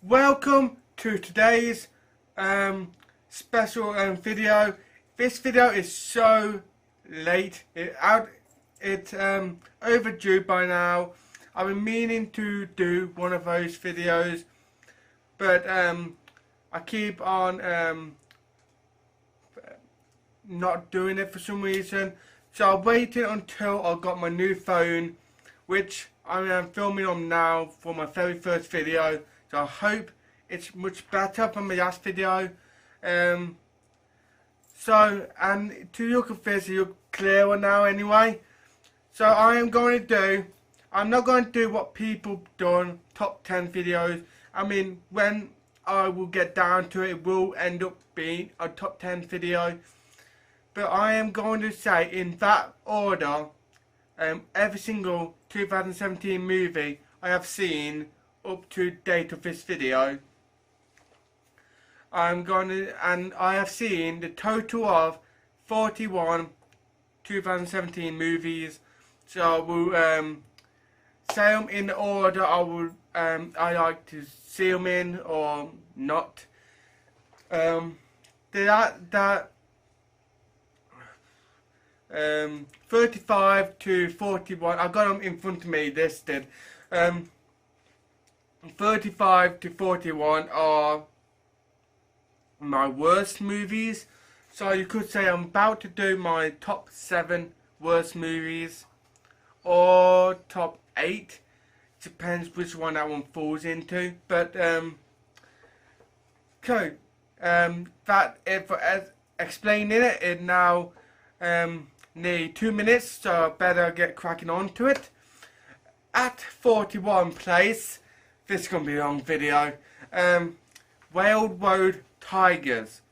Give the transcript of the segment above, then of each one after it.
Welcome to today's special video. This video is so late. It's overdue by now. I've been meaning to do one of those videos, but I keep on not doing it for some reason. So I'm waiting until I got my new phone, which I am filming on now for my very first video. So I hope it's much better than my last video. And to look at this, you look clearer now anyway. So I'm not going to do what people done, top 10 videos. I mean, when I will get down to it, it will end up being a top 10 video. But I am going to say in that order, every single 2017 movie I have seen up to date of this video. And I have seen the total of 41 2017 movies. So I will say them in the order I like to see them in or not. 35 to 41. I got them in front of me listed. 35 to 41 are my worst movies. So you could say I'm about to do my top 7 worst movies or top 8. Depends which one that one falls into. But okay, explaining it now nearly 2 minutes, so I better get cracking on to it. At 41 place, this is going to be a long video, Railroad Tigers.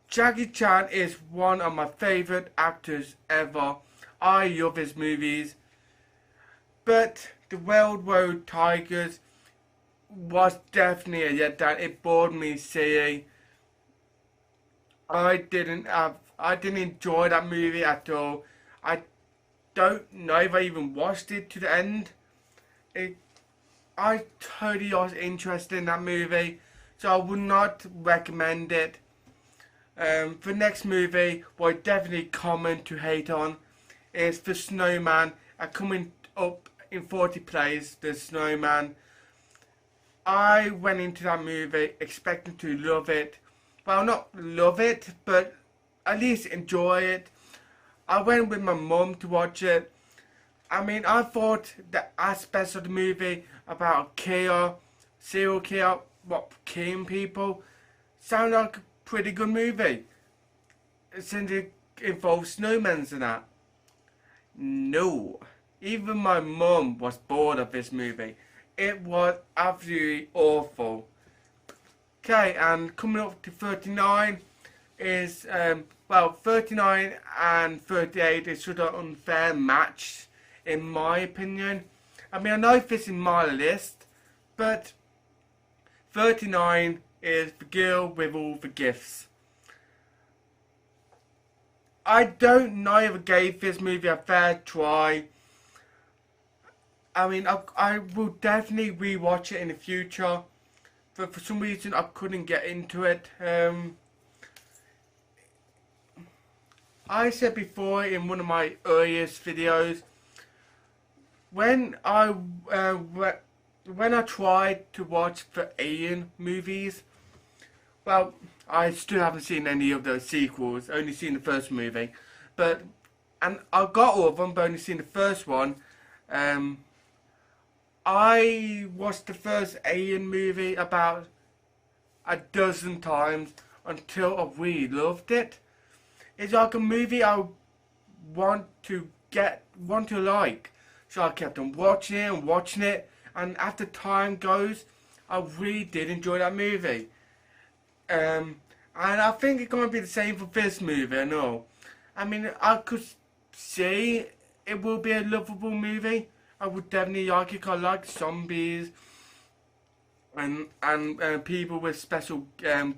Jackie Chan is one of my favourite actors ever. I love his movies. But the Railroad Tigers was definitely a letdown. It bored me silly. I didn't enjoy that movie at all. I don't know if I even watched it to the end. I totally lost interest in that movie, so I would not recommend it. The next movie, what I definitely comment to hate on, is The Snowman. Coming up in 40th place, The Snowman. I went into that movie expecting to love it. Well, not love it, but at least enjoy it. I went with my mum to watch it. I mean, I thought the aspects of the movie about serial killer, killing people, sound like a pretty good movie. Since it involves snowmen and that. No. Even my mum was bored of this movie. It was absolutely awful. Okay, and coming up to 39 is, 39 and 38 is sort of unfair match, in my opinion. I mean, I know this is my list, but 39 is The Girl with All the Gifts. I don't know if I gave this movie a fair try. I mean, I will definitely rewatch it in the future, but for some reason I couldn't get into it. I said before in one of my earliest videos, when I tried to watch the Alien movies, well, I still haven't seen any of those sequels, only seen the first movie, and I got all of them, but only seen the first one. I watched the first Alien movie about a dozen times until I really loved it. It's like a movie I want to like. So I kept on watching it, and as the time goes, I really did enjoy that movie. And I think it's going to be the same for this movie, I know. I mean, I could see it will be a lovable movie. I would definitely like it. I like zombies and people with special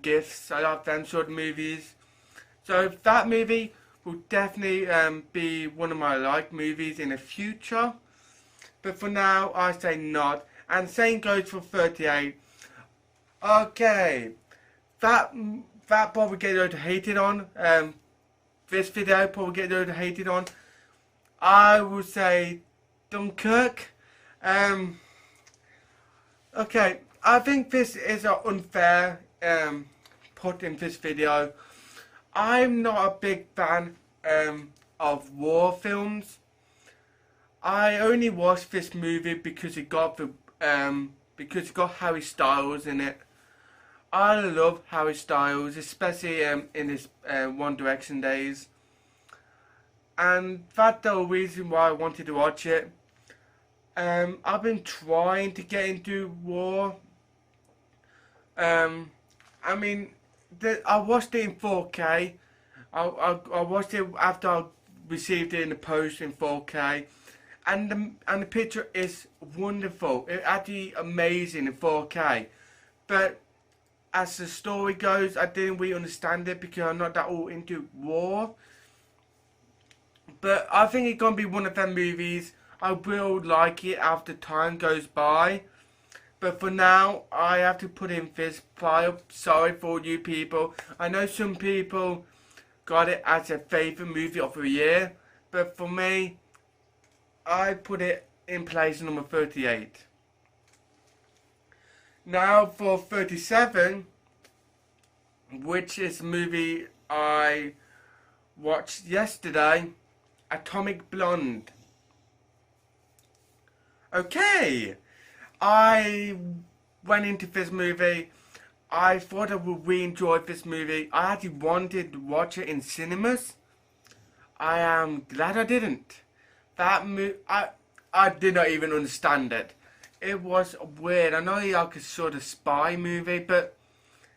gifts. I like them sort of movies. So that movie will definitely be one of my movies in the future. But for now, I say not. And same goes for 38. Okay, that probably get loads of hated on. This video probably get loads of hated on. I would say Dunkirk. Okay, I think this is an unfair put in this video. I'm not a big fan of war films. I only watched this movie because it got Harry Styles in it. I love Harry Styles, especially in his One Direction days, and that's the reason why I wanted to watch it. I've been trying to get into war. I mean, I watched it in 4K. I watched it after I received it in the post in 4K, and the picture is wonderful. It's actually amazing in 4K, but as the story goes, I didn't really understand it because I'm not that all into war. But I think it's gonna be one of them movies. I will like it after time goes by. But for now, I have to put in this file. Sorry for you people. I know some people got it as a favourite movie of the year. But for me, I put it in place number 38. Now for 37, which is a movie I watched yesterday, Atomic Blonde. Okay, I went into this movie. I thought I would really enjoy this movie. I actually wanted to watch it in cinemas. I am glad I didn't. I did not even understand it. It was weird. I know it's like a sort of spy movie, but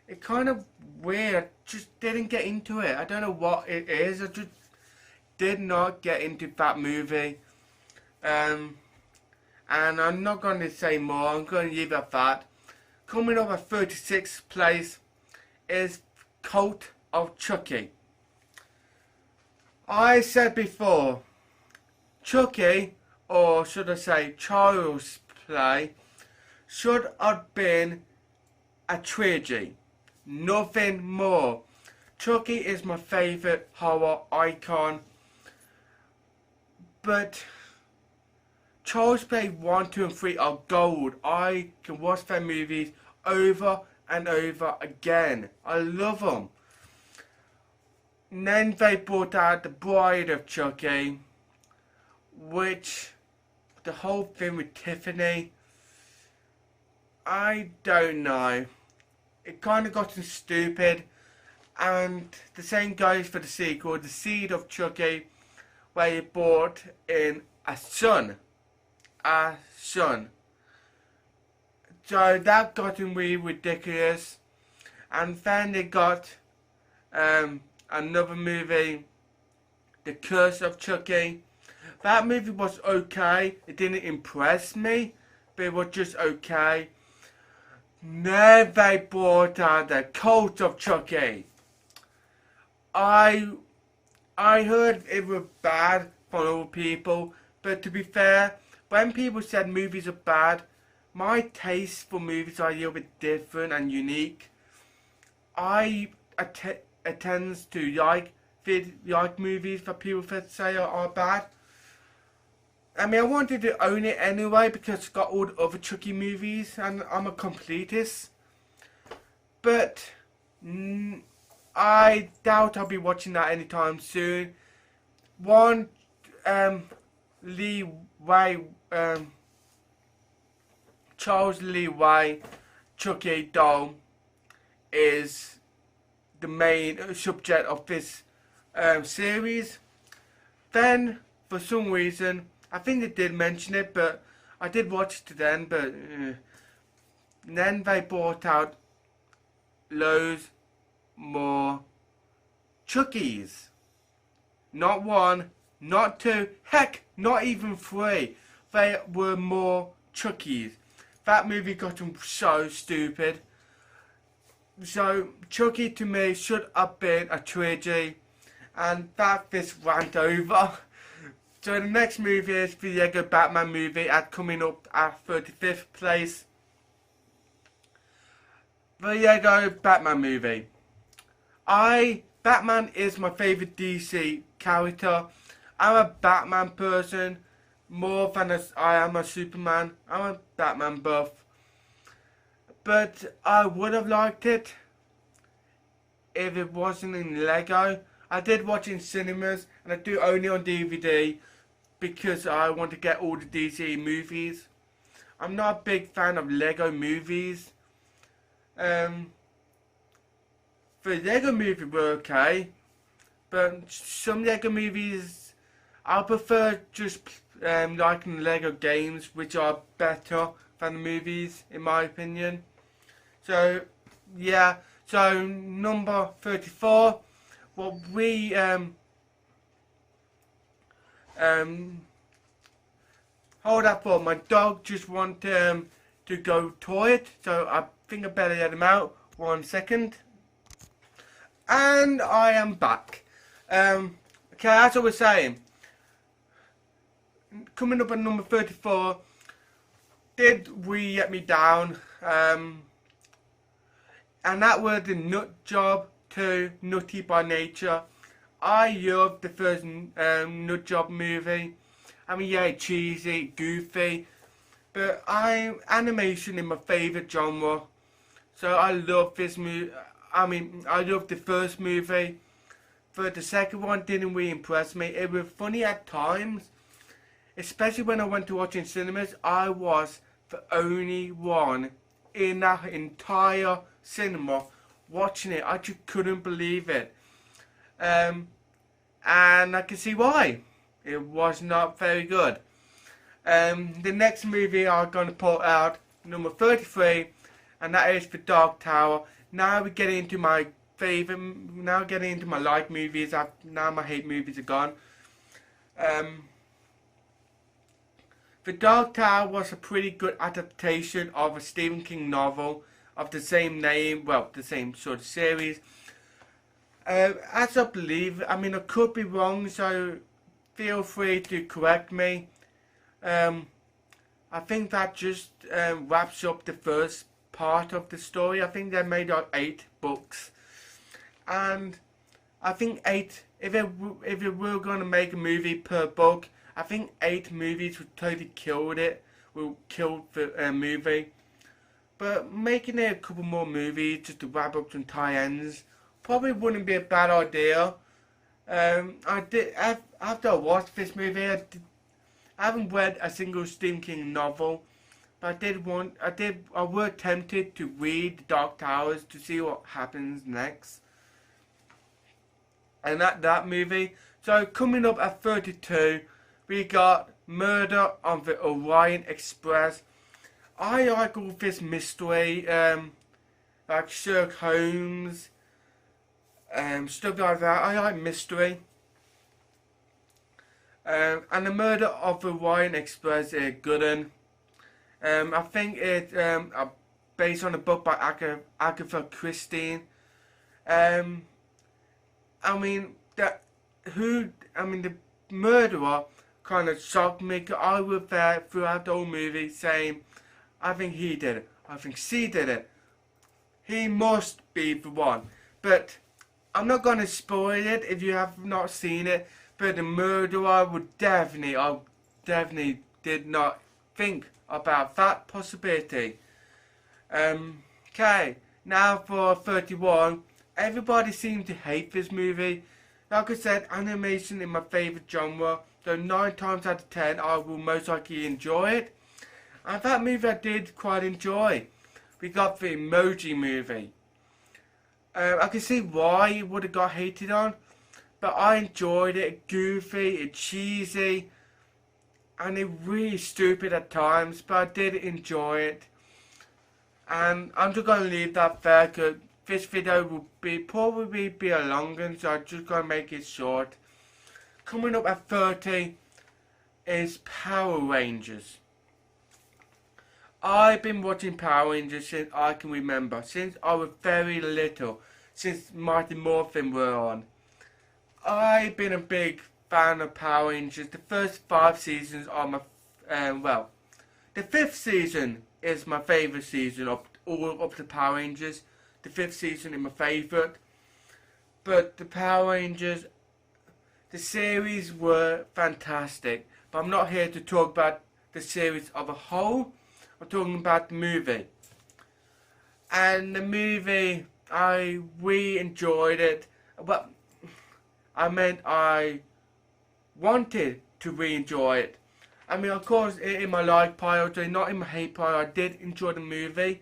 it kind of weird. Just didn't get into it. I don't know what it is. I just did not get into that movie. And I'm not going to say more. I'm going to leave it at that. Coming up at 36th place is Cult of Chucky. I said before, Chucky, or should I say Child's Play, should have been a trilogy. Nothing more. Chucky is my favourite horror icon. But Child's Play 1, 2 and 3 are gold. I can watch their movies over and over again. I love them. And then they brought out The Bride of Chucky, which the whole thing with Tiffany, I don't know. It kind of got stupid. And the same goes for the sequel, The Seed of Chucky, where he brought in a son. So that got really ridiculous. And then they got another movie, The Curse of Chucky. That movie was okay. It didn't impress me, but it was just okay. Then they brought out The Cult of Chucky. I heard it was bad from other people, but to be fair, when people said movies are bad, my taste for movies are a little bit different and unique. I tend to like movies that people say are bad. I mean, I wanted to own it anyway because it's got all the other Chucky movies and I'm a completist. But I doubt I'll be watching that anytime soon. One, Charles Lee Ray Chucky doll is the main subject of this series. Then, for some reason, I think they did mention it, but I did watch it then, but then they brought out loads more Chuckies. Not one, not two, heck, not even three. There were more Chuckies. That movie got them so stupid. So Chucky to me should have been a trilogy, and that this rant over. So the next movie is the Lego Batman movie, coming up at 35th place. the Lego Batman movie. Batman is my favourite DC character. I'm a Batman person more than I am a Superman. I'm a Batman buff. But I would have liked it if it wasn't in Lego. I did watch it in cinemas, and I do own it on DVD because I want to get all the DC movies. I'm not a big fan of Lego movies. The Lego movie were okay, but some Lego movies I prefer just liking Lego games, which are better than the movies in my opinion. So yeah, so number 34. What we hold up for, my dog just want to go toilet, so I think I better let him out. 1 second. And I am back. Okay, as I was saying, coming up at number 34, Did We Let Me Down, and that was the Nut Job 2, Nutty by Nature. I loved the first Nut Job movie. I mean, yeah, cheesy, goofy, but animation is my favourite genre. So I love this movie. I mean, I loved the first movie, but the second one didn't really impress me. It was funny at times, especially when I went to watch in cinemas. I was the only one in that entire cinema watching it. I just couldn't believe it. And I can see why. It was not very good. The next movie I'm going to put out, number 33, and that is The Dark Tower. Now we're getting into my favourite, now getting into my like movies. Now my hate movies are gone. The Dark Tower was a pretty good adaptation of a Stephen King novel of the same name, well, the same sort of series. As I believe, I mean, I could be wrong, so feel free to correct me. I think that just wraps up the first part of the story. I think they made out 8 books, and I think 8. If it were going to make a movie per book, I think 8 movies would totally kill it. Will kill the movie. But making it a couple more movies just to wrap up some tie-ins probably wouldn't be a bad idea. After I watched this movie, I haven't read a single Stephen King novel, but I was tempted to read The Dark Towers to see what happens next. And that movie. So coming up at 32, we got Murder on the Orient Express. I like all this mystery, like Sherlock Holmes, stuff like that. I like mystery. And the Murder of the Orient Express is a good one. I think it's based on a book by Agatha Christie. I mean, the murderer kind of shocked me. I was there throughout the whole movie saying, I think he did it. I think she did it. He must be the one. But I'm not going to spoil it if you have not seen it. But the murderer would definitely did not think about that possibility. Okay, now for 31. Everybody seems to hate this movie. Like I said, animation is my favourite genre. So 9 times out of 10 I will most likely enjoy it. And that movie I did quite enjoy. We got the Emoji Movie. I can see why it would have got hated on, but I enjoyed it. Goofy, it's cheesy, and it's really stupid at times, but I did enjoy it. And I'm just going to leave that there because this video will probably be a long one, so I'm just going to make it short. Coming up at 30 is Power Rangers. I've been watching Power Rangers since I can remember, since I was very little, since Mighty Morphin were on. I've been a big fan of Power Rangers. The first 5 seasons are my, the 5th season is my favourite season of all of the Power Rangers. the 5th season is my favourite. But the Power Rangers, the series were fantastic. But I'm not here to talk about the series of a whole. I'm talking about the movie. And the movie, I really enjoyed it. But I meant I wanted to really enjoy it. I mean, of course, in my like pile, not in my hate pile, I did enjoy the movie.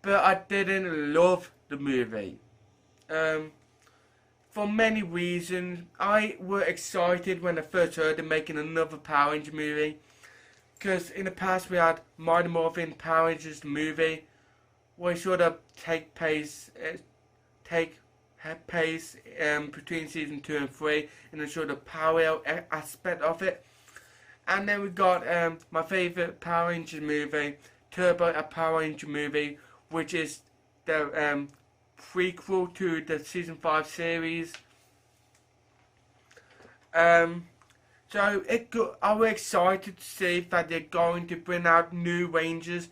But I didn't love the movie. For many reasons. I were excited when I first heard them making another Power Rangers movie. Because in the past we had Mighty Morphin Power Rangers the movie, where it sort of take pace between season 2 and 3, and then sort of parallel aspect of it. And then we got my favourite Power Rangers movie, Turbo, a Power Ranger movie, which is the prequel to the season 5 series. So I was excited to see that they're going to bring out new Rangers,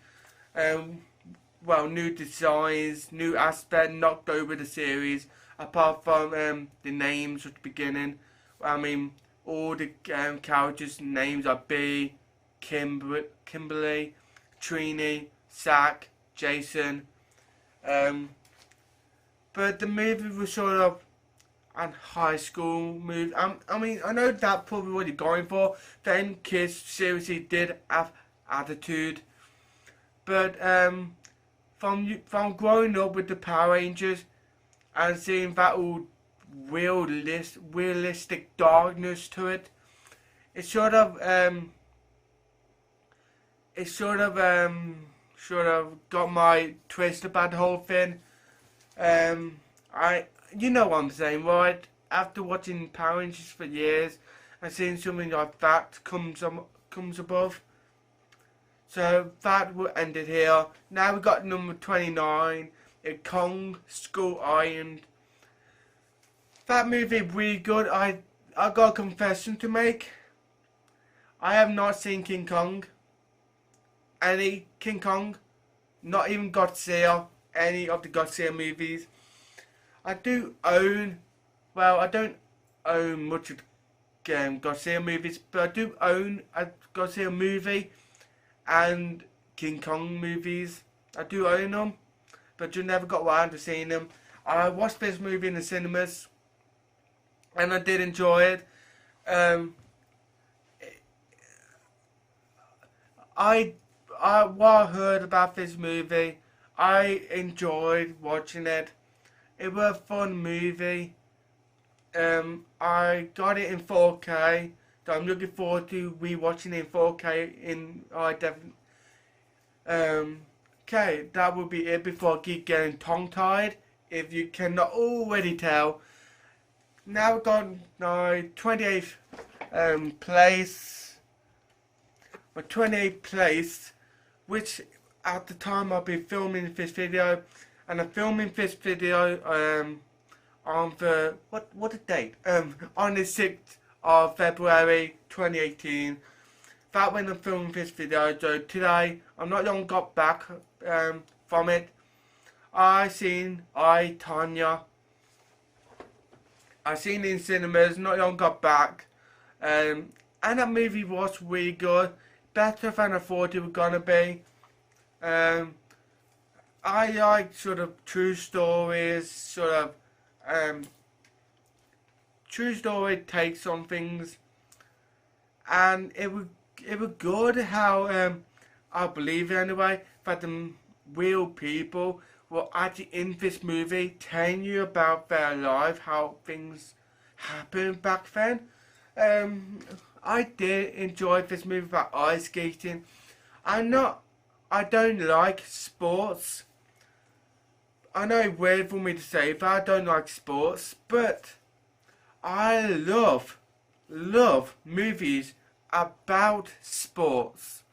well, new designs, new aspect, not go with the series, apart from the names at the beginning. I mean, all the characters' names are B, Kimberly, Trini, Zack, Jason. But the movie was sort of a high school movie. I mean, I know that's probably what you're going for. Then kids seriously did have attitude. But from growing up with the Power Rangers and seeing that all realistic darkness to it, it sort of got my twist about the whole thing. You know what I'm saying, right? After watching Power Rangers for years and seeing something like that comes above. So that will end it here. Now we got number 29, Kong Skull Island. That movie really good. I got a confession to make. I have not seen King Kong. Any King Kong. Not even Godzilla. Any of the Godzilla movies. I do own, well, I don't own much of the Godzilla movies, but I do own a Godzilla movie and King Kong movies. I do own them, but you never got around to seeing them. I watched this movie in the cinemas, and I did enjoy it. What I heard about this movie, I enjoyed watching it. It was a fun movie. I got it in 4K. So I'm looking forward to rewatching it in 4K. Okay, that will be it before I keep getting tongue-tied. If you cannot already tell. Now we've got my 28th place. My 28th place, which at the time I'll be filming this video. And I'm filming this video on the what the date? On the 6th of February 2018. That when I'm filming this video. So today I'm not long got back from it. I seen Tonya. I seen it in cinemas. Not long got back. And that movie was really good. Better than I thought it was gonna be. I like sort of true stories, sort of true story takes on things, and it was good how I believe anyway that the real people were actually in this movie telling you about their life, how things happened back then. I did enjoy this movie about ice skating. I don't like sports. I know it's weird for me to say that I don't like sports, but I love movies about sports.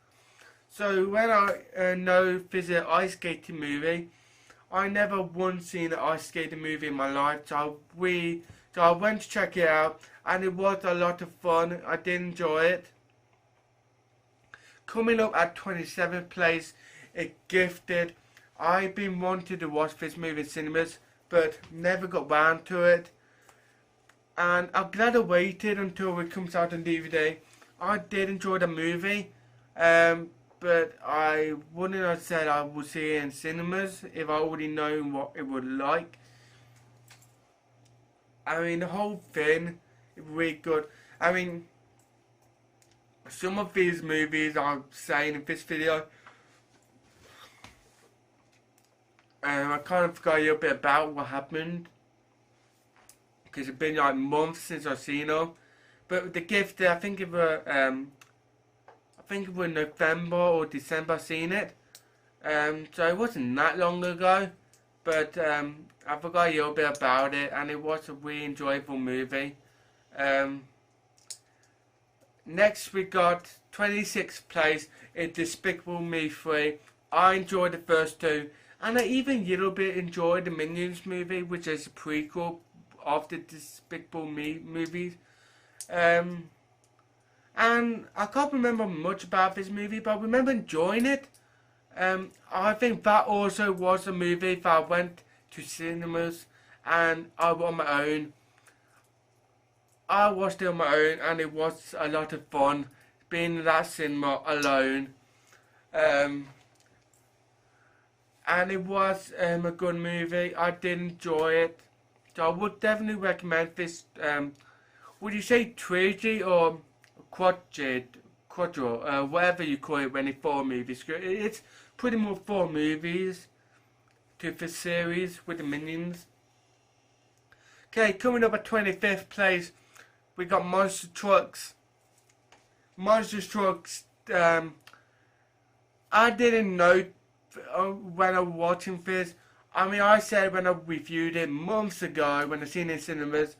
So when I know there's an ice skating movie, I never once seen an ice skating movie in my life, so I went to check it out, and it was a lot of fun. I did enjoy it. Coming up at 27th place, it Gifted. I've been wanting to watch this movie in cinemas, but never got round to it. And I'm glad I waited until it comes out on DVD. I did enjoy the movie, but I wouldn't have said I would see it in cinemas if I already known what it would like. I mean, the whole thing is really good. I mean, some of these movies I'm saying in this video, I kind of forgot a little bit about what happened, because it's been like months since I've seen them. But The Gift, I think it was November or December I seen it. So it wasn't that long ago, but I forgot a little bit about it, and it was a really enjoyable movie. Next we got 26th place in Despicable Me 3. I enjoyed the first two, and I even a little bit enjoyed the Minions movie, which is a prequel of the Despicable Me movies. And I can't remember much about this movie, but I remember enjoying it. I think that also was a movie that I went to cinemas and I was on my own. I watched it on my own, and it was a lot of fun being in that cinema alone. And it was a good movie. I did enjoy it. So I would definitely recommend this. Would you say trilogy or quadro, whatever you call it when it's 4 movies? It's pretty much 4 movies to the series with the Minions. Okay, coming up at 25th place, we got Monster Trucks. Monster Trucks, I didn't know when I was watching this. I mean, I said when I reviewed it months ago, when I seen it in cinemas,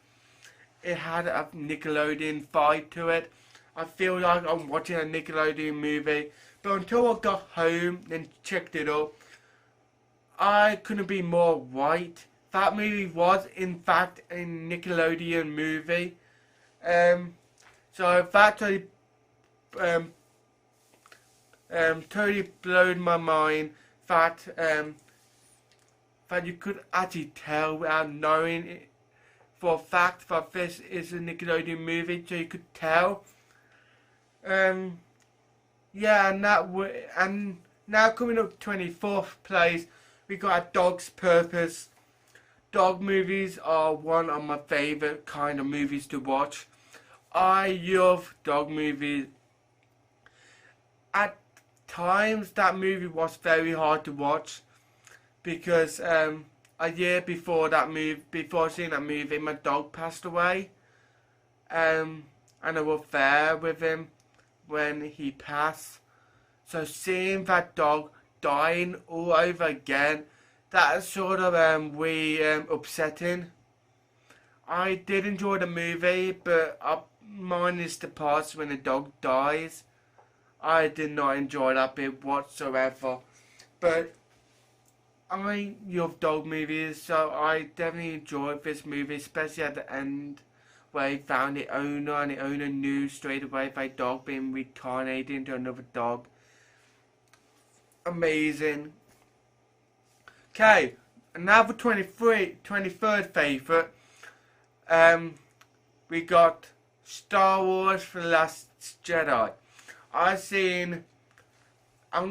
it had a Nickelodeon vibe to it. I feel like I'm watching a Nickelodeon movie. But until I got home and checked it up, I couldn't be more right. That movie was, in fact, a Nickelodeon movie. So that totally blew my mind that that you could actually tell without knowing it for a fact that this is a Nickelodeon movie, so you could tell. Yeah, and now coming up 24th place, we got A Dog's Purpose. Dog movies are one of my favourite kind of movies to watch. I love dog movies. At times that movie was very hard to watch because a year before seeing that movie, my dog passed away. And I was there with him when he passed. So seeing that dog dying all over again, that's sort of really upsetting. I did enjoy the movie, but mine is the parts when the dog dies. I did not enjoy that bit whatsoever. But I love dog movies, so I definitely enjoyed this movie, especially at the end where he found the owner, and the owner knew straight away that dog being reincarnated into another dog. Amazing. Okay, another 23rd favourite. We got Star Wars The Last Jedi. I'm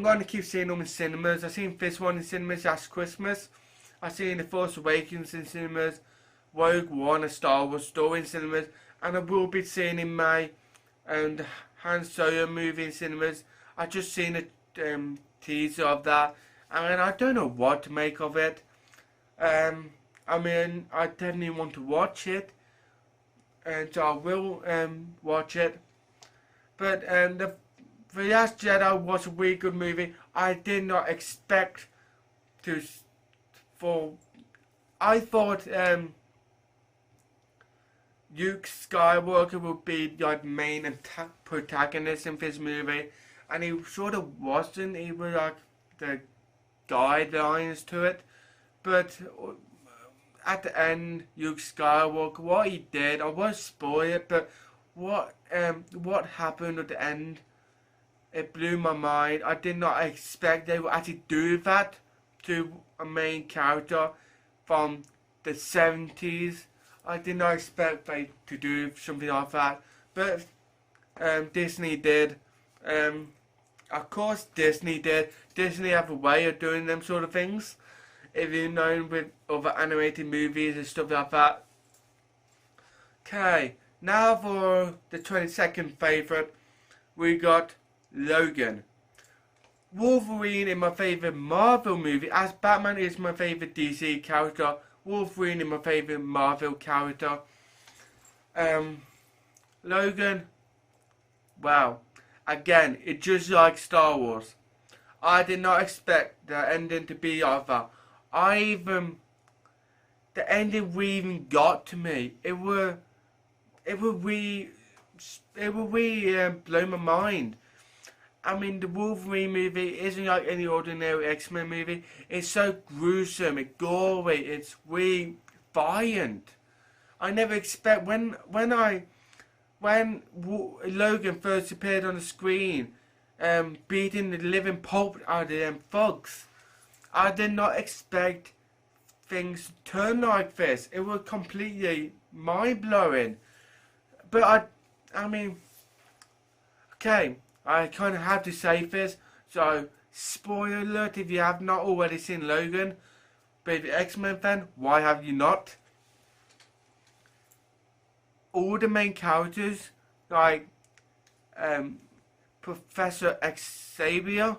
going to keep seeing them in cinemas. I've seen this one in cinemas last Christmas. I've seen The Force Awakens in cinemas, Rogue One, A Star Wars Story in cinemas, and I will be seeing in May the Han Solo movie in cinemas. I just seen a teaser of that, and I don't know what to make of it. I mean, I definitely want to watch it, and so I will watch it. But The Last Jedi was a really good movie. I did not expect I thought Luke Skywalker would be like main protagonist in this movie, and he sort of wasn't. He was like the guidelines to it, but at the end, Luke Skywalker, what he did, I won't spoil it, but what happened at the end, it blew my mind. I did not expect they would actually do that to a main character from the 70s. I did not expect they to do something like that, but Disney did. Of course Disney did. Disney have a way of doing them sort of things. If you're known with other animated movies and stuff like that. Okay, now for the 22nd favourite, we got Logan. Wolverine is my favourite Marvel movie, as Batman is my favourite DC character. Wolverine is my favourite Marvel character. Logan, wow, again, it's just like Star Wars. I did not expect the ending to be like that. The ending we even got to me, it would really blow my mind. I mean, the Wolverine movie isn't like any ordinary X-Men movie. It's so gruesome, it's gory, it's really violent. I never expect when Logan first appeared on the screen, beating the living pulp out of them thugs. I did not expect things to turn like this. It was completely mind-blowing. But I mean, okay, I kind of have to say this. So, spoiler alert if you have not already seen Logan. But if you're an X-Men fan, why have you not? All the main characters, like Professor Xavier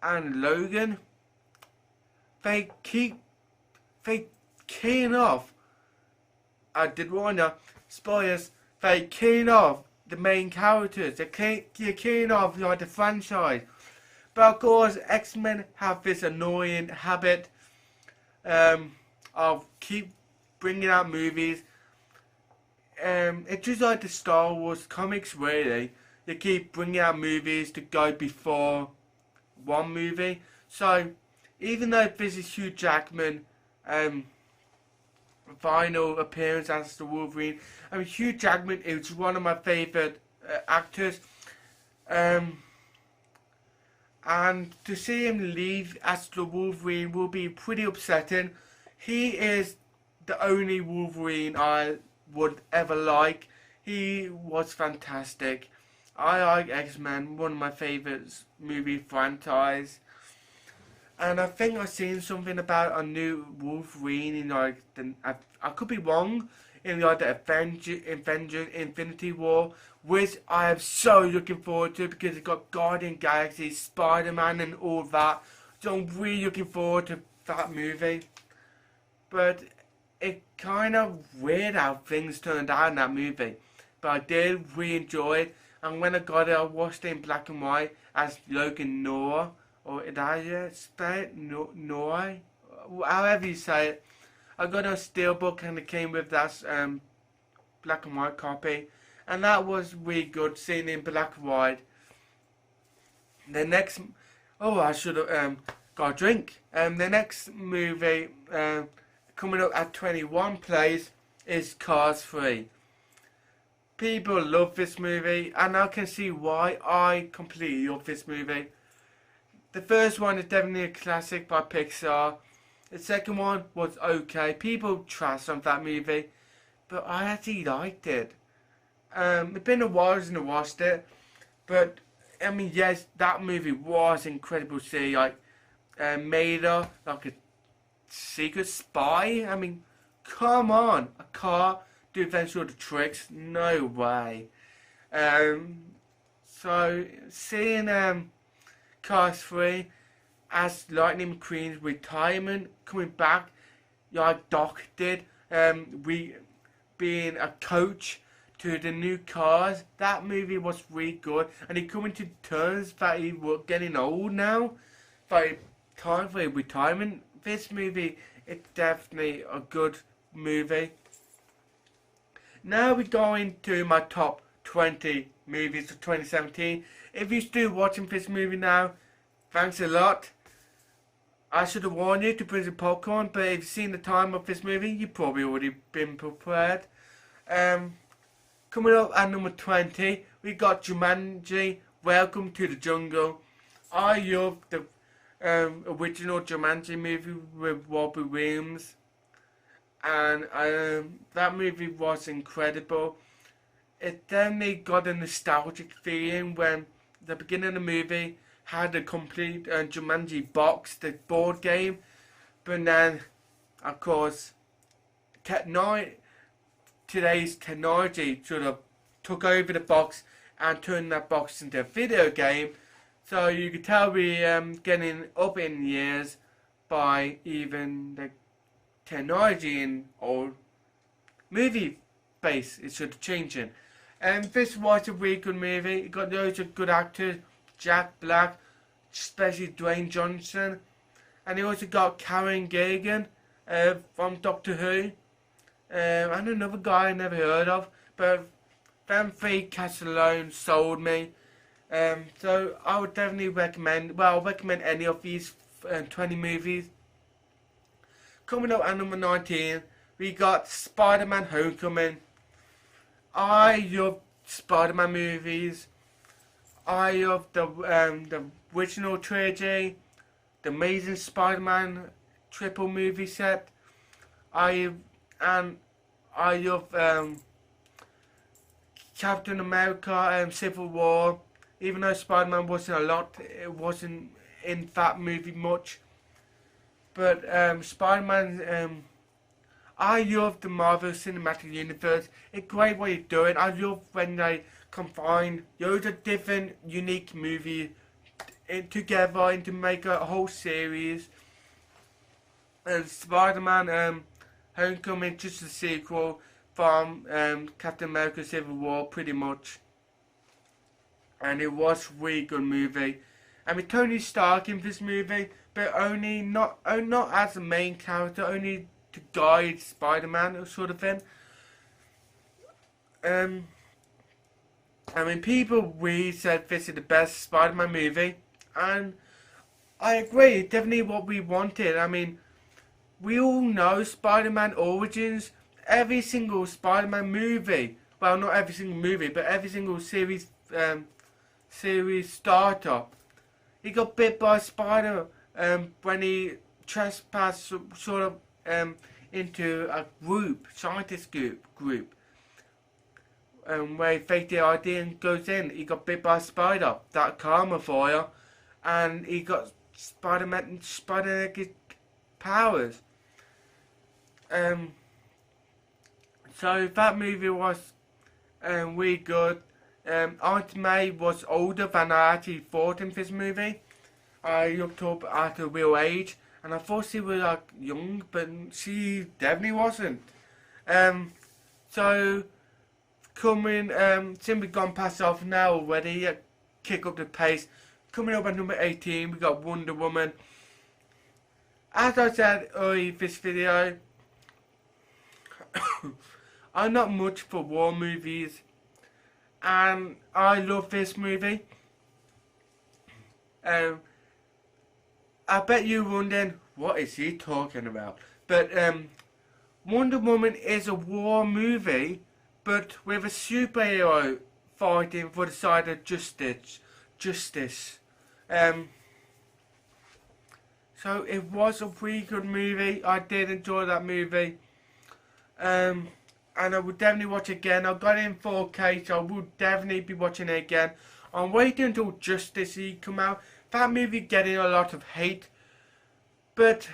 and Logan, they keying off. I did warn you, spoilers. They keying off the main characters. You're keying off like the franchise. But of course, X-Men have this annoying habit of keep bringing out movies. It's just like the Star Wars comics, really. They keep bringing out movies to go before one movie. So, even though this is Hugh Jackman, final appearance as the Wolverine, I mean, Hugh Jackman is one of my favourite actors. And to see him leave as the Wolverine will be pretty upsetting. He is the only Wolverine I would ever like. He was fantastic. I like X-Men, one of my favourite movie franchise. And I think I've seen something about a new Wolverine in like I could be wrong, in like the Avengers Infinity War, which I am so looking forward to because it's got Guardian Galaxy, Spider-Man and all that. So I'm really looking forward to that movie. But it kind of weird how things turned out in that movie. But I did really enjoy it. And when I got it, I watched it in black and white as Logan Noah. Or did I spell it? Noah? However you say it. I got a steelbook and it came with that black and white copy. And that was really good, seeing it in black and white. The next... Oh, I should have got a drink. The next movie coming up at 21 place is Cars 3. People love this movie and I can see why. I completely love this movie. The first one is definitely a classic by Pixar. The second one was okay. People trashed on that movie, but I actually liked it. It's been a while since I watched it, but I mean, yes, that movie was incredible to see. Like, made her like a secret spy. I mean, come on, a car do them sort of tricks? No way. So seeing Cars 3 as Lightning McQueen's retirement coming back, like Doc did, being a coach to the new cars, that movie was really good, and he coming to terms that he was getting old now, but time for retirement. This movie is definitely a good movie. Now we're going to my top 20 movies of 2017. If you're still watching this movie now, thanks a lot. I should have warned you to bring some popcorn, but if you've seen the time of this movie, you've probably already been prepared. Coming up at number 20, we got Jumanji, Welcome to the Jungle. I love the original Jumanji movie with Robbie Williams, and that movie was incredible. It definitely got a nostalgic feeling when the beginning of the movie had a complete Jumanji box, the board game, but then, of course, today's technology sort of took over the box and turned that box into a video game. So you could tell we're getting up in years by even the technology in old movie base is sort of changing. And this was a really good movie. It got loads of good actors, Jack Black, especially Dwayne Johnson, and it also got Karen Gillan from Doctor Who, and another guy I never heard of, but them three cast alone sold me. So I would definitely recommend, well, I'll recommend any of these 20 movies. Coming up at number 19, we got Spider-Man Homecoming. I love Spider-Man movies. I love the original trilogy, the Amazing Spider-Man triple movie set. I love Captain America Civil War. Even though Spider-Man it wasn't in that movie much. But Spider-Man, I love the Marvel Cinematic Universe. It's great what you're doing. I love when they combine loads of different unique movies together and to make a whole series. And Spider-Man Homecoming, just a sequel from Captain America Civil War, pretty much. And it was a really good movie. And with Tony Stark in this movie, but only not as the main character, only to guide Spider-Man sort of thing. I mean, people really said this is the best Spider-Man movie, and I agree, definitely what we wanted. I mean, we all know Spider-Man Origins, every single Spider-Man movie, well, not every single movie, but every single series starter, he got bit by a spider when he trespassed sort of into a scientist group, where he faked the ID and goes in. He got bit by a spider, that karma for you, and he got Spider-Man powers. So that movie was really good. Aunt May was older than I actually thought in this movie. I looked up at her real age, and I thought she was like young, but she definitely wasn't. So coming, since we've gone past half an hour already, kick up the pace. Coming up at number 18, we got Wonder Woman. As I said earlier in this video, I'm not much for war movies, and I love this movie. I bet you're wondering, what is he talking about? But Wonder Woman is a war movie, but with a superhero fighting for the side of justice. So it was a pretty good movie. I did enjoy that movie. And I would definitely watch it again. I got it in 4K, so I would definitely be watching it again. I'm waiting until Justice League come out. That movie getting a lot of hate, but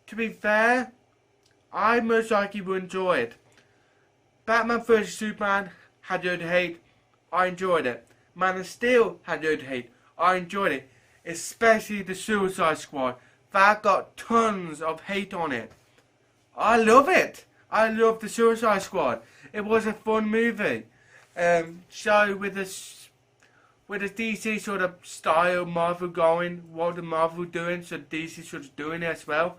to be fair, I most likely will enjoy it. Batman vs Superman had loads of hate. I enjoyed it. Man of Steel had loads of hate. I enjoyed it. Especially the Suicide Squad. That got tons of hate on it. I love it. I love the Suicide Squad. It was a fun movie. So with the DC sort of style Marvel going, what the Marvel doing, so DC sort of doing it as well.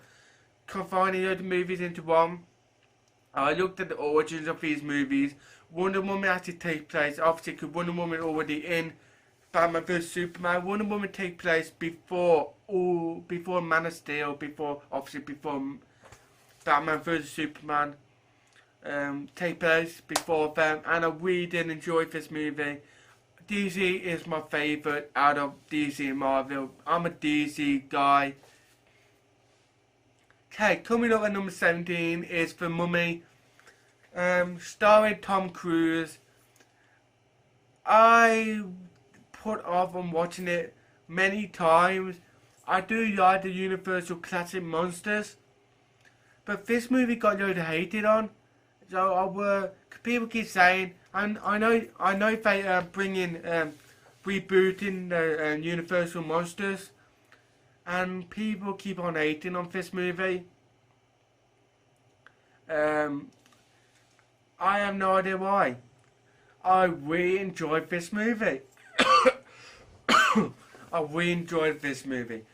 Combining other movies into one. I looked at the origins of these movies. Wonder Woman actually takes place, obviously because Wonder Woman already in Batman vs Superman. Wonder Woman takes place before Man of Steel, before Batman vs Superman take place before them, and I really did enjoy this movie. DC is my favourite out of DC and Marvel. I'm a DC guy. Okay, coming up at number 17 is The Mummy, starring Tom Cruise. I put off on watching it many times. I do like the Universal classic monsters, but this movie got a load of hated on. So people keep saying, and I know they are rebooting the Universal monsters, and people keep on hating on this movie. I have no idea why. I really enjoyed this movie. I really enjoyed this movie.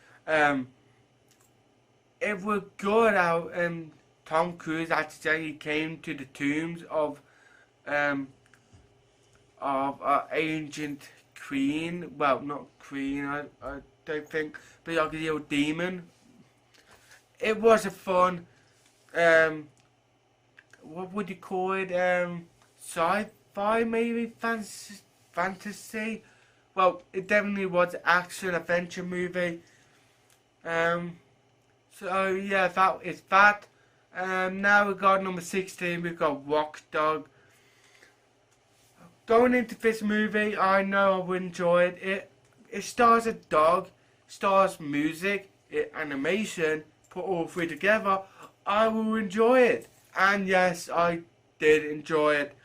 It was good how Tom Cruise actually came to the tombs of ancient queen. Well, not queen, I don't think, but like a little demon. It was a fun, what would you call it? Sci-fi, maybe fantasy. Well, it definitely was an action adventure movie. So yeah, that is that. Now we've got number 16, we've got Watch Dogs. Going into this movie, I know I will enjoy it. It stars a dog, stars music, animation, put all three together. I will enjoy it. And yes, I did enjoy it.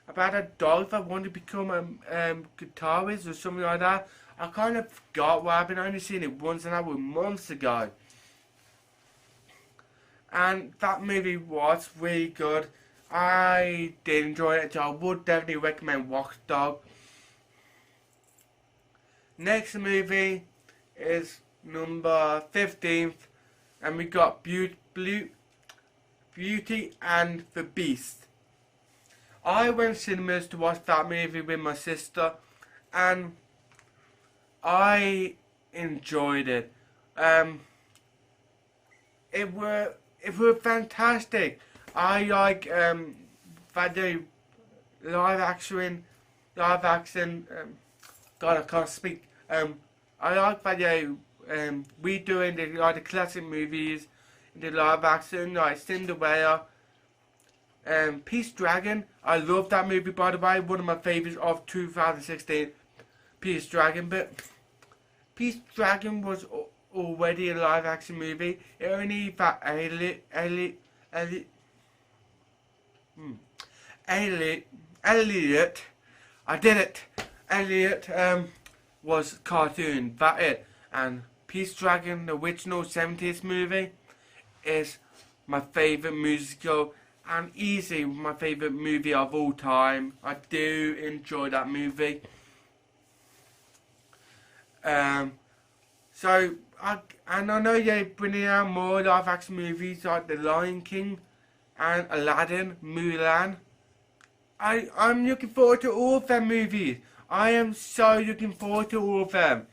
About a dog that wanted to become a guitarist or something like that. I kind of forgot what happened. I only seen it once, and that was months ago. And that movie was really good. I did enjoy it, so I would definitely recommend Watch Dogs. Next movie is number 15th, and we got Beauty and the Beast. I went to cinemas to watch that movie with my sister, and I enjoyed it. It were fantastic. I like that they live action. God, I can't speak. I like that they redoing the classic movies, the live action, like Cinderella. Peace Dragon, I love that movie, by the way, one of my favourites of 2016, Peace Dragon. But Peace Dragon was already a live action movie. It only that Elliot, I did it. Elliot was cartoon, that it. And Peace Dragon, the original 70s movie, is my favourite musical and easily my favourite movie of all time. I do enjoy that movie. So I know they're bringing out more live action movies like The Lion King and Aladdin, Mulan. I'm looking forward to all of them movies. I am so looking forward to all of them.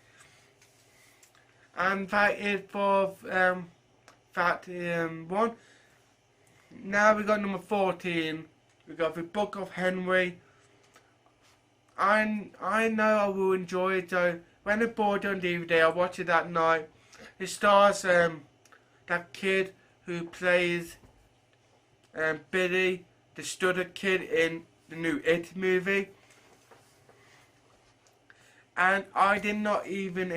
And that is for that one. Now we got number 14. We got The Book of Henry. I know I will enjoy it, so when I bought it on DVD, I watched it that night. It stars that kid who plays Billy, the stutter kid in the new It movie. And I did not even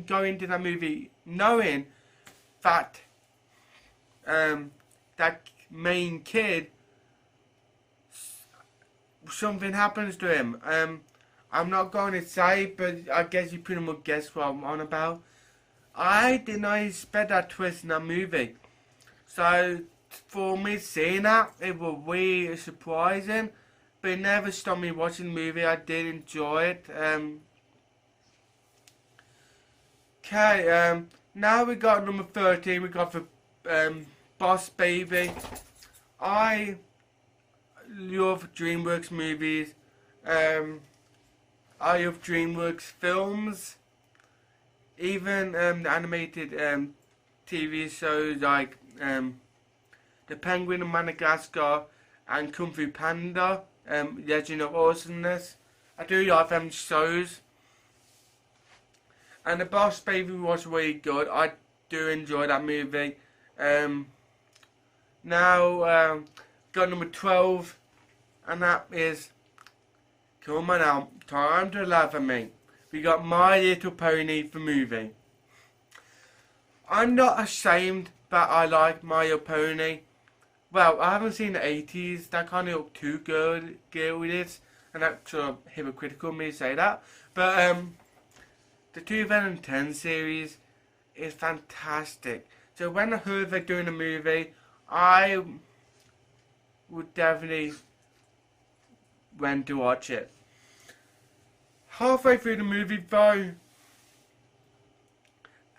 go into that movie knowing that that main kid, something happens to him. I'm not going to say, but I guess you pretty much guess what I'm on about. I did not expect that twist in that movie. So for me seeing that, it was really surprising, but it never stopped me watching the movie. I did enjoy it. Okay, now we got number 13. We got the Boss Baby. I love DreamWorks movies. I love DreamWorks films. Even the animated TV shows like The Penguin of Madagascar and Kung Fu Panda, Legend of Awesomeness. I do like them shows. And The Boss Baby was really good. I do enjoy that movie. Now, got number 12, and that is, come on now, time to laugh at me. We got My Little Pony, the movie. I'm not ashamed that I like My Little Pony. Well, I haven't seen the 80s, that kind of looked too good with it, and that's sort of hypocritical of me to say that. But, the 2010 series is fantastic. So when I heard they're doing a movie, I would definitely went to watch it. Halfway through the movie though,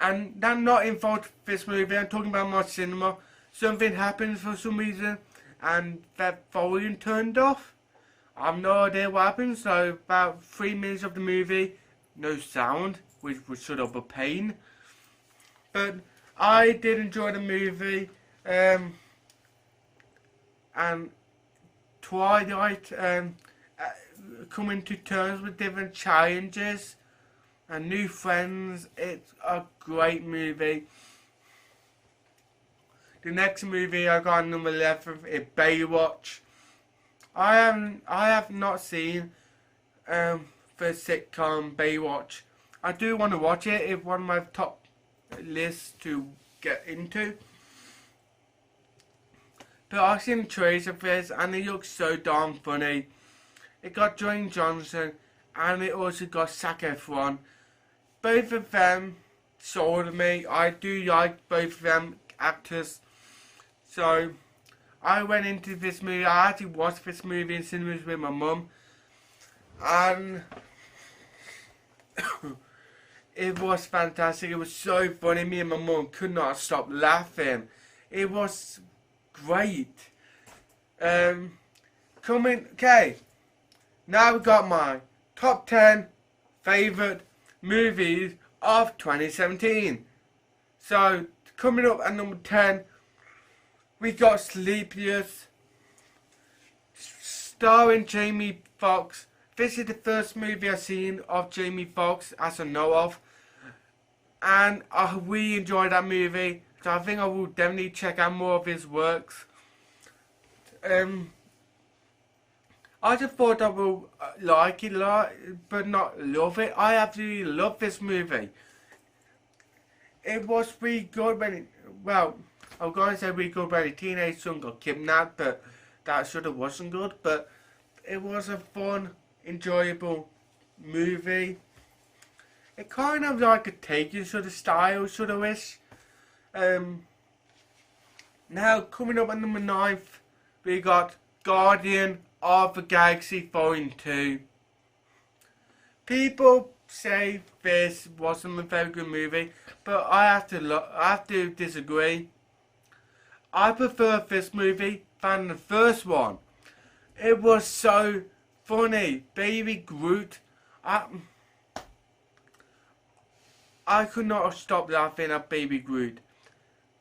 and that's not in fault of this movie, I'm talking about my cinema, something happens for some reason and that volume turned off. I have no idea what happened, so about 3 minutes of the movie, no sound, which was sort of a pain. But I did enjoy the movie, and Twilight, coming to terms with different challenges and new friends. It's a great movie. The next movie I got number 11 is Baywatch. I have not seen the sitcom Baywatch. I do want to watch it. It's one of my top lists to get into. But I've seen the trailer of this and it looks so darn funny. It got Dwayne Johnson and it also got Zac Efron. Both of them sold me. I do like both of them actors. So I went into this movie. I actually watched this movie in cinemas with my mum, and it was fantastic. It was so funny. Me and my mum could not stop laughing. It was great. Okay, now we got my top 10 favourite movies of 2017. So coming up at number 10, we got Sleepless, starring Jamie Foxx. This is the first movie I've seen of Jamie Foxx as I know of, and I really enjoyed that movie, so I think I will definitely check out more of his works. I just thought I will like it a lot, but not love it. I absolutely love this movie. It was really good when it, well, I was going to say really good when a teenage son got kidnapped, but that sort of wasn't good. But it was a fun, enjoyable movie. It kind of like a Taken sort of style, sort of ish. Now coming up at number 9, we got Guardian of the Galaxy Volume 2. People say this wasn't a very good movie, but I have to disagree. I prefer this movie than the first one. It was so funny. Baby Groot. I could not stop laughing at Baby Groot.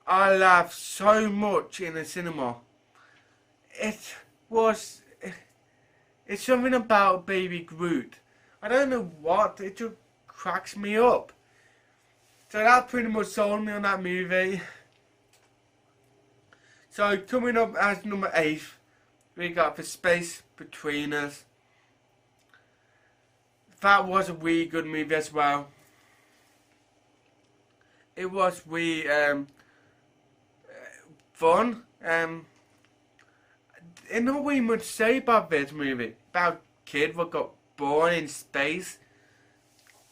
I laughed so much in the cinema. It's something about Baby Groot. I don't know what, it just cracks me up. So that pretty much sold me on that movie. So coming up as number 8, we got The Space Between Us. That was a really good movie as well. It was really fun. There's not really much to say about this movie. About a kid that got born in space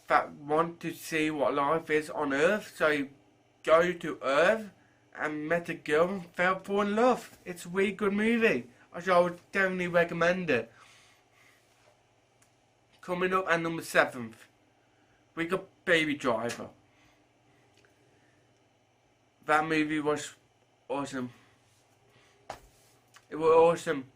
that want to see what life is on Earth. So he go to Earth and met a girl and fell in love. It's a really good movie. So I would definitely recommend it. Coming up at number 7, we got Baby Driver. That movie was awesome. It was awesome.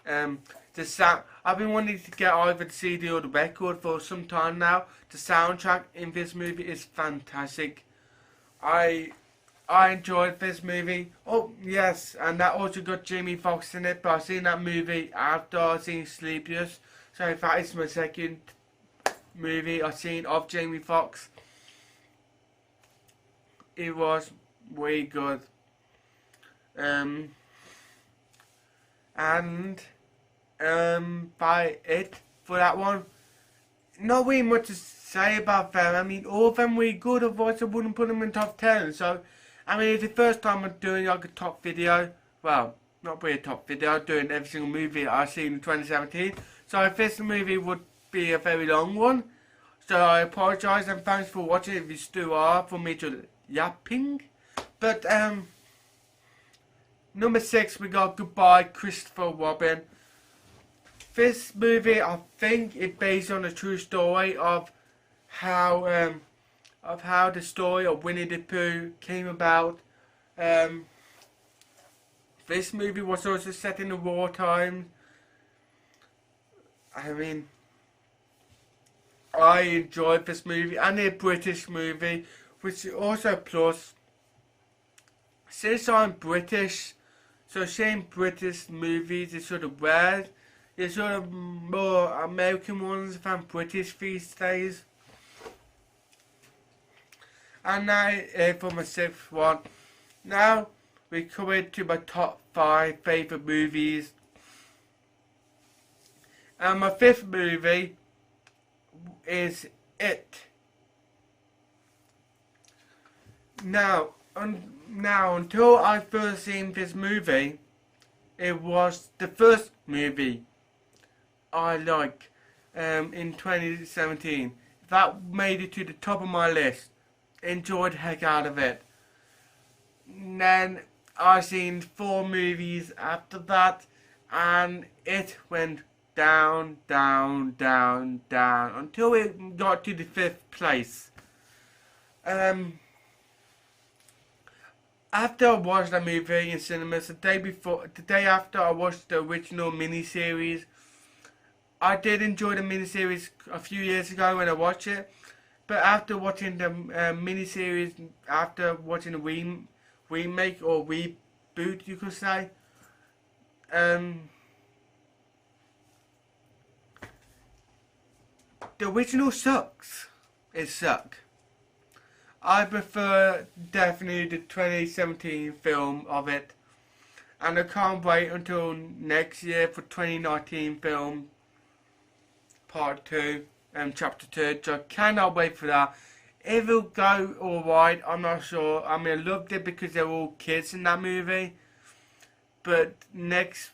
The sound, I've been wanting to get either the CD or the record for some time now. The soundtrack in this movie is fantastic. I enjoyed this movie. Oh yes, and that also got Jamie Foxx in it. But I seen that movie after I seen Sleepless, So that is my second movie I've seen of Jamie Foxx. It was way good. And by it for that one. Not really much to say about them. I mean, all of them were good, otherwise I wouldn't put them in top 10. So, I mean, it's the first time I'm doing like a top video. Well, not really a top video, I'm doing every single movie I've seen in 2017. So if this movie would be a very long one. So I apologise and thanks for watching if you still are for me to yapping. But, number 6 we got Goodbye Christopher Robin. This movie, I think, is based on a true story of how the story of Winnie the Pooh came about. This movie was also set in the wartime. I mean, I enjoyed this movie, and a British movie, which is also a plus. Since I'm British, so seeing British movies is sort of rare. There's sort of more American ones than British these days. And now for my 6th one. Now we come into my top 5 favourite movies. And my 5th movie is It. Now until I first seen this movie, it was the first movie I like in 2017. That made it to the top of my list. Enjoyed the heck out of it. And then I seen 4 movies after that, and it went down, down, down, down until it got to the 5th place. After I watched that movie in cinemas, the day after I watched the original miniseries. I did enjoy the miniseries a few years ago when I watched it, but after watching the miniseries, after watching the remake or reboot, you could say, the original sucks. It sucked. I prefer definitely the 2017 film of it, and I can't wait until next year for 2019 film. Part 2, chapter 2, so I cannot wait for that. It will go alright, I'm not sure. I mean, I loved it because they're all kids in that movie. But next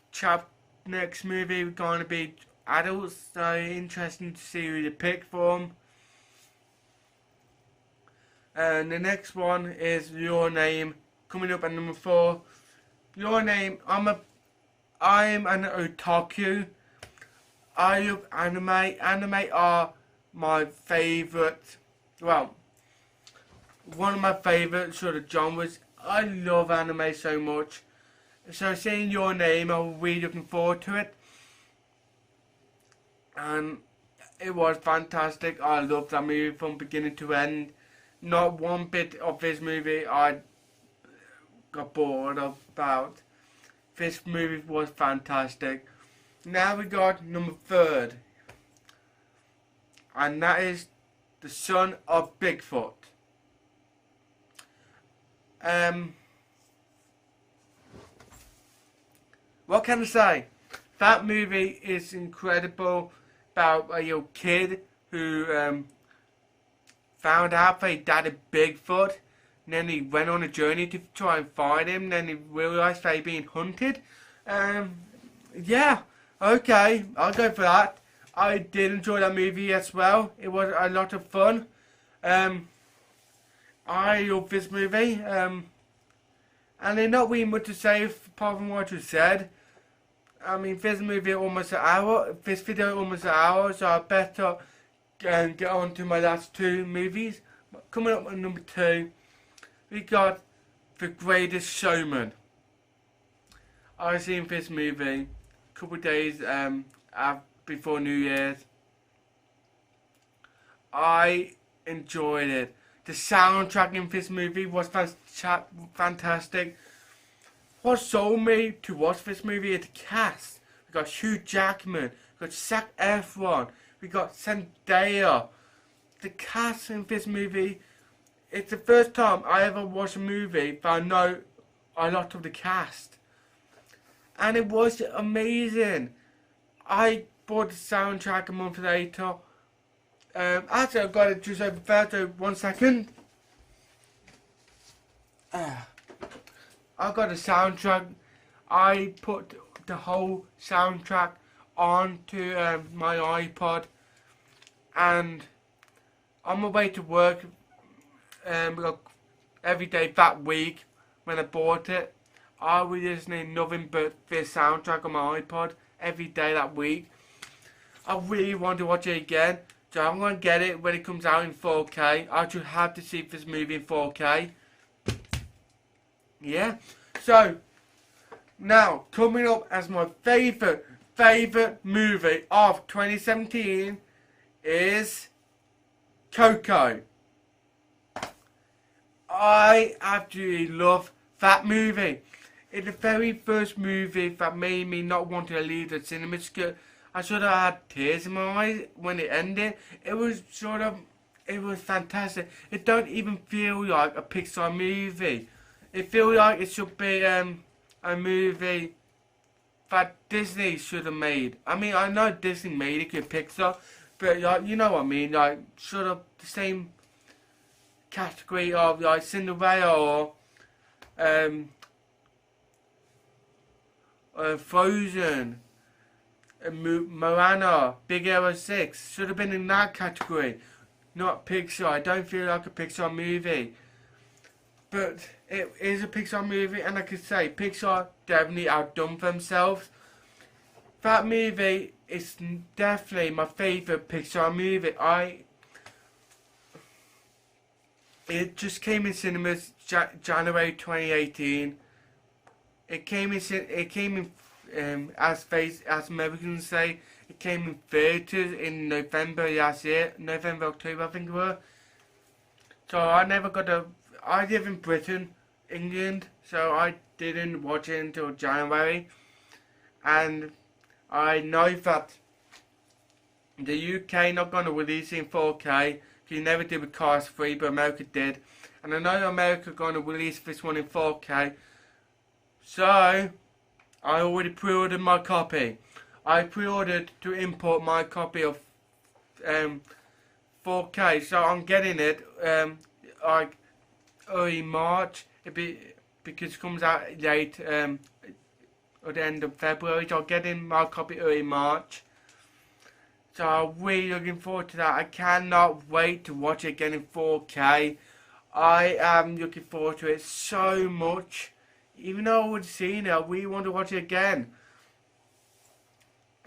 movie we're going to be adults, so interesting to see who they pick from. And the next one is Your Name, coming up at number 4. Your Name, I'm an otaku. I love anime. Anime are my favourite, well, one of my favourite sort of genres. I love anime so much. So seeing Your Name, I'm really looking forward to it. And it was fantastic. I loved that movie from beginning to end. Not one bit of this movie I got bored about. This movie was fantastic. Now we got number 3, and that is The Son of Bigfoot. What can I say? That movie is incredible, about a young kid who found out that he had a Bigfoot, and then he went on a journey to try and find him, and then he realised that he'd been hunted. Yeah. Okay, I'll go for that. I did enjoy that movie as well. It was a lot of fun. I love this movie. And there's not really much to say apart from what you said. I mean, this movie almost an hour. This video almost an hour, so I better get on to my last 2 movies. Coming up at number 2, we got The Greatest Showman. I've seen this movie couple of days before New Year's. I enjoyed it. The soundtrack in this movie was fantastic. What sold me to watch this movie is the cast. We got Hugh Jackman, we we got Zac Efron, we got Zendaya. The cast in this movie, it's the first time I ever watched a movie that I know a lot of the cast. And it was amazing. I bought the soundtrack a month later. Actually, I've got it just over there, so 1 second. I got a soundtrack. I put the whole soundtrack onto my iPod, and on my way to work every day that week when I bought it, I was listening nothing but this soundtrack on my iPod every day that week. I really want to watch it again, so I'm going to get it when it comes out in 4K. I should have to see this movie in 4K. Yeah, so now coming up as my favourite movie of 2017 is Coco. I absolutely love that movie. It's the very first movie that made me not want to leave the cinema. I sort of had tears in my eyes when it ended. It was fantastic. It don't even feel like a Pixar movie. It feels like it should be a movie that Disney should have made. I mean, I know Disney made it with Pixar, but like, you know what I mean, like sort of the same category of like Cinderella or Frozen, Moana, Big Hero 6 should have been in that category, not Pixar. I don't feel like a Pixar movie. But it is a Pixar movie, and I could say Pixar definitely outdone themselves. That movie is definitely my favourite Pixar movie. It just came in cinemas January 2018. It came in as Americans say, it came in theatres in November last year, November, October I think it was. So I live in Britain, England, so I didn't watch it until January, and I know that the UK not going to release it in 4K, because never did with Cars 3, but America did, and I know America going to release this one in 4K, so I already pre-ordered my copy. I pre-ordered to import my copy of 4K, so I'm getting it like early March, because it comes out late at the end of February, so I'll get in my copy early March. So I'm really looking forward to that. I cannot wait to watch it again in 4K. I am looking forward to it so much. Even though I would seen it, I really want to watch it again.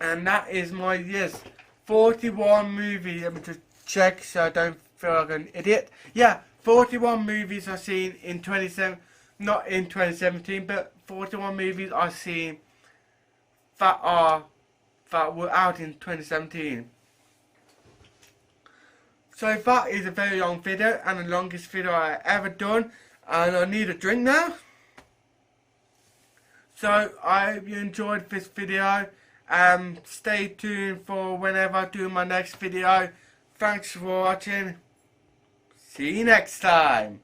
And that is my list. 41 movies. Let me just check so I don't feel like an idiot. Yeah, 41 movies I've seen in 2017, but 41 movies I've seen that were out in 2017. So that is a very long video, and the longest video I ever done, and I need a drink now. So I hope you enjoyed this video. Stay tuned for whenever I do my next video. Thanks for watching. See you next time.